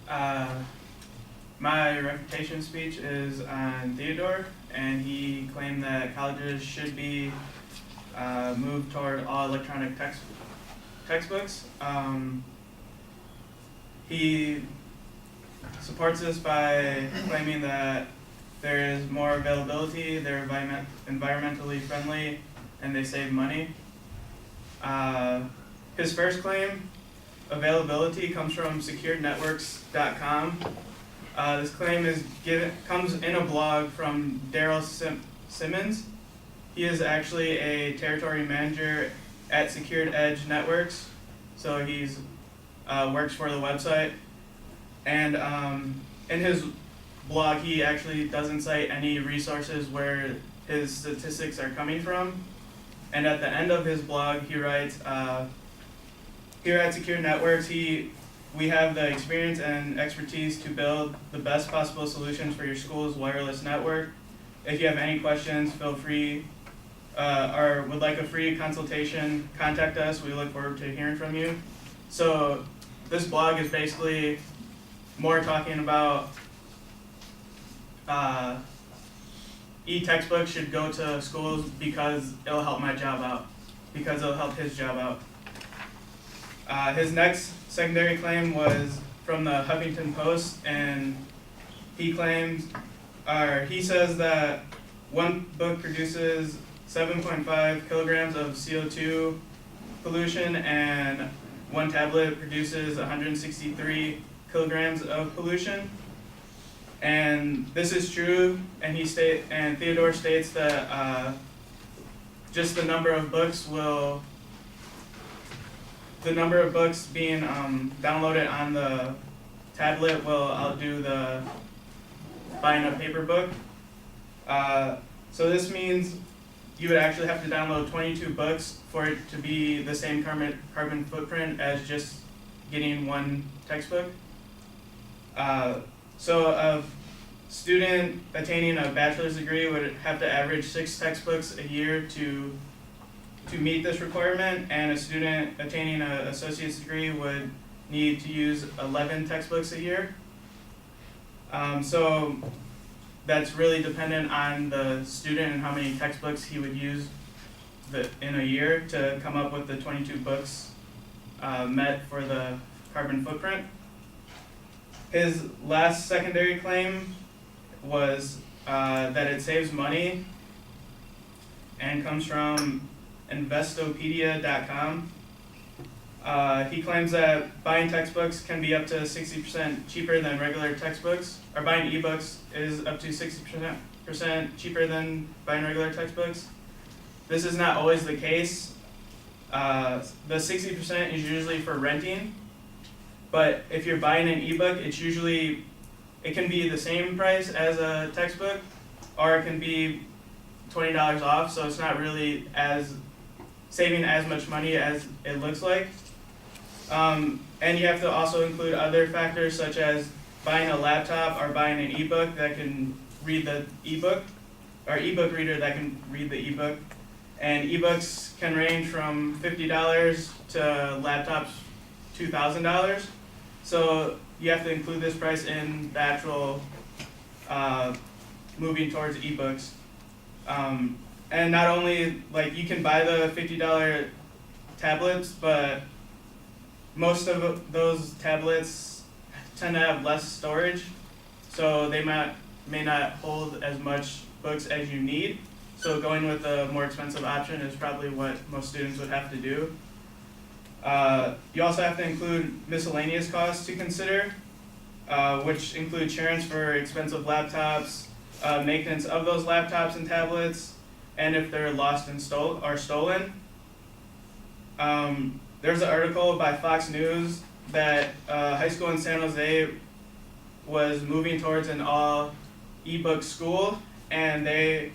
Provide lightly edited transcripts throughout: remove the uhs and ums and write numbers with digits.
Uh, my refutation speech is on Theodore, and he claimed that colleges should be moved toward all electronic textbooks. He supports this by claiming that there is more availability, they're environmentally friendly, and they save money. His first claim, availability, comes from securednetworks.com. This claim comes in a blog from Daryl Simmons. He is actually a territory manager at Secured Edge Networks, so he's works for the website. And in his blog, he actually doesn't cite any resources where his statistics are coming from. And at the end of his blog, he writes, here at Secure Networks, we have the experience and expertise to build the best possible solutions for your school's wireless network. If you have any questions, feel free, or would like a free consultation, contact us. We look forward to hearing from you. So this blog is basically more talking about e-textbooks should go to schools because it'll help my job out, because it'll help his job out. His next secondary claim was from the Huffington Post, and he says that one book produces 7.5 kilograms of CO2 pollution, and one tablet produces 163 kilograms of pollution. And this is true, and Theodore states that just the number of books being downloaded on the tablet will outdo the buying a paper book. So this means you would actually have to download 22 books for it to be the same carbon footprint as just getting one textbook. So a student attaining a bachelor's degree would have to average 6 textbooks a year to meet this requirement, and a student attaining an associate's degree would need to use 11 textbooks a year. So that's really dependent on the student and how many textbooks he would use in a year to come up with the 22 books met for the carbon footprint. His last secondary claim was that it saves money, and comes from Investopedia.com. He claims that buying textbooks can be up to 60% cheaper than regular textbooks, or buying ebooks is up to 60% cheaper than buying regular textbooks. This is not always the case. The 60% is usually for renting, but if you're buying an ebook, it can be the same price as a textbook, or it can be $20 off, so it's not really saving as much money as it looks like. And you have to also include other factors such as buying a laptop or buying an ebook that can read the ebook, or ebook reader that can read the ebook. And ebooks can range from $50 to laptops $2,000. So you have to include this price in the actual moving towards ebooks. And not only, you can buy the $50 tablets, but most of those tablets tend to have less storage, so they may not hold as much books as you need. So going with a more expensive option is probably what most students would have to do. You also have to include miscellaneous costs to consider, which include insurance for expensive laptops, maintenance of those laptops and tablets, and if they're lost and stolen. There's an article by Fox News that high school in San Jose was moving towards an all ebook school, and they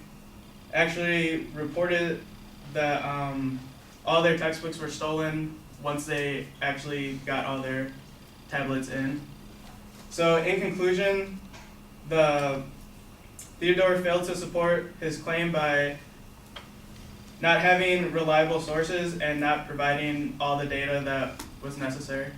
actually reported that all their textbooks were stolen once they actually got all their tablets in. So in conclusion, Theodore failed to support his claim by not having reliable sources and not providing all the data that was necessary.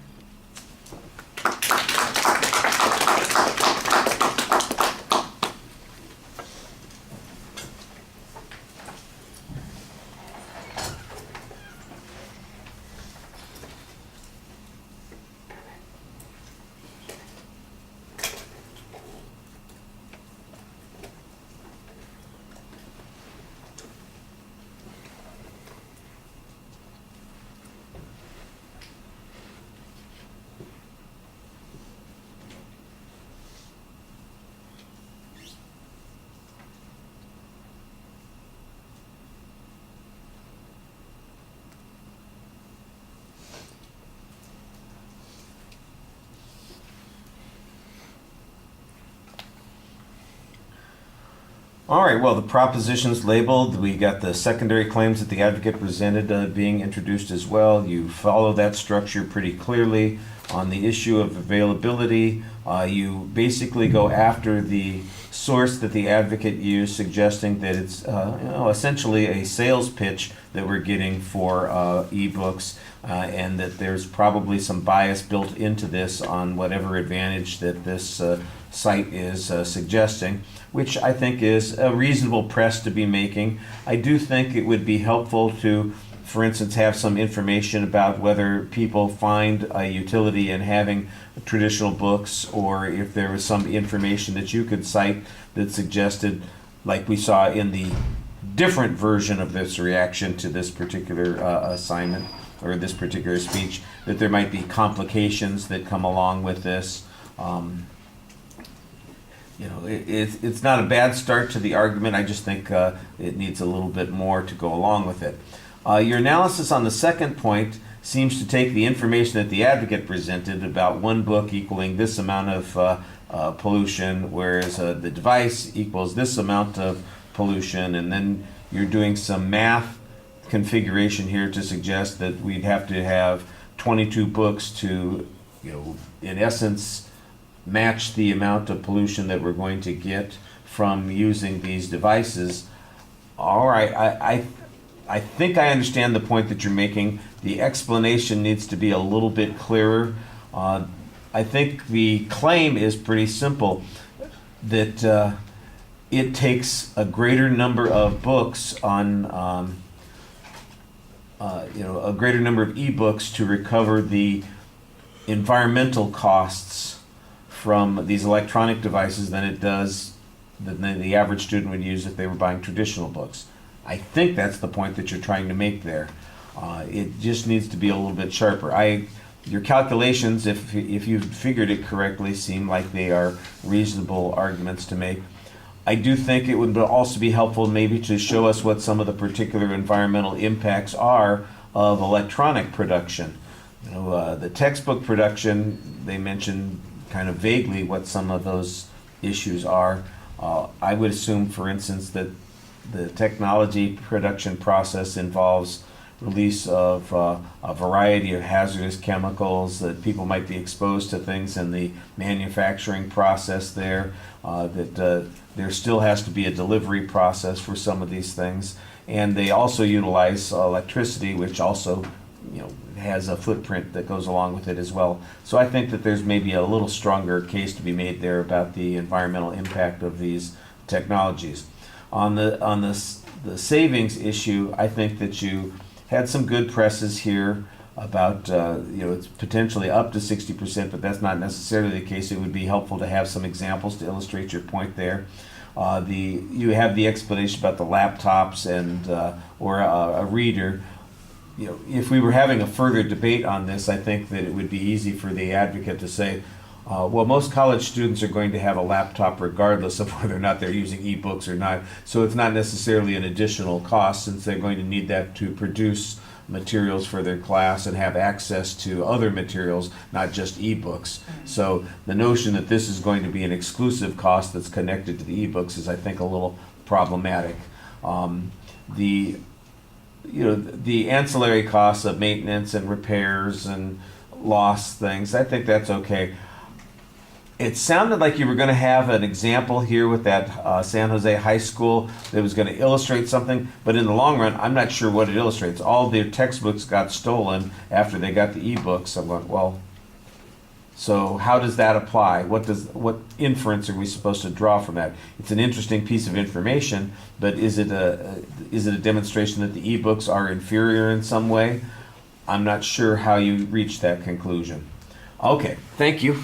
All right, well, the proposition's labeled. We got the secondary claims that the advocate presented being introduced as well. You follow that structure pretty clearly. On the issue of availability, you basically go after the source that the advocate used, suggesting that it's essentially a sales pitch that we're getting for ebooks, and that there's probably some bias built into this on whatever advantage that this site is suggesting, which I think is a reasonable press to be making. I do think it would be helpful to, for instance, have some information about whether people find a utility in having traditional books, or if there was some information that you could cite that suggested, like we saw in the different version of this reaction to this particular assignment or this particular speech, that there might be complications that come along with this. It's not a bad start to the argument. I just think it needs a little bit more to go along with it. Your analysis on the second point seems to take the information that the advocate presented about one book equaling this amount of pollution, whereas the device equals this amount of pollution, and then you're doing some math configuration here to suggest that we'd have to have 22 books to, in essence, match the amount of pollution that we're going to get from using these devices. All right, I think I understand the point that you're making. The explanation needs to be a little bit clearer. I think the claim is pretty simple, that it takes a greater number of books on, a greater number of ebooks to recover the environmental costs from these electronic devices than it does than the average student would use if they were buying traditional books. I think that's the point that you're trying to make there. It just needs to be a little bit sharper. Your calculations, if you figured it correctly, seem like they are reasonable arguments to make. I do think it would also be helpful maybe to show us what some of the particular environmental impacts are of electronic production. The textbook production, they mentioned kind of vaguely what some of those issues are. I would assume, for instance, that the technology production process involves release of a variety of hazardous chemicals, that people might be exposed to things in the manufacturing process there, that there still has to be a delivery process for some of these things. And they also utilize electricity, which also has a footprint that goes along with it as well. So I think that there's maybe a little stronger case to be made there about the environmental impact of these technologies. On the savings issue, I think that you had some good presses here about it's potentially up to 60%, but that's not necessarily the case. It would be helpful to have some examples to illustrate your point there. You have the explanation about the laptops and or a reader. If we were having a further debate on this, I think that it would be easy for the advocate to say, well, most college students are going to have a laptop regardless of whether or not they're using ebooks or not. So it's not necessarily an additional cost, since they're going to need that to produce materials for their class and have access to other materials, not just ebooks. So the notion that this is going to be an exclusive cost that's connected to the ebooks is, I think, a little problematic. The ancillary costs of maintenance and repairs and lost things, I think that's okay. It sounded like you were going to have an example here with that San Jose High School that was going to illustrate something, but in the long run, I'm not sure what it illustrates. All their textbooks got stolen after they got the ebooks. I'm going, well, so how does that apply? What inference are we supposed to draw from that? It's an interesting piece of information, but is it a demonstration that the ebooks are inferior in some way? I'm not sure how you reach that conclusion. Okay, thank you.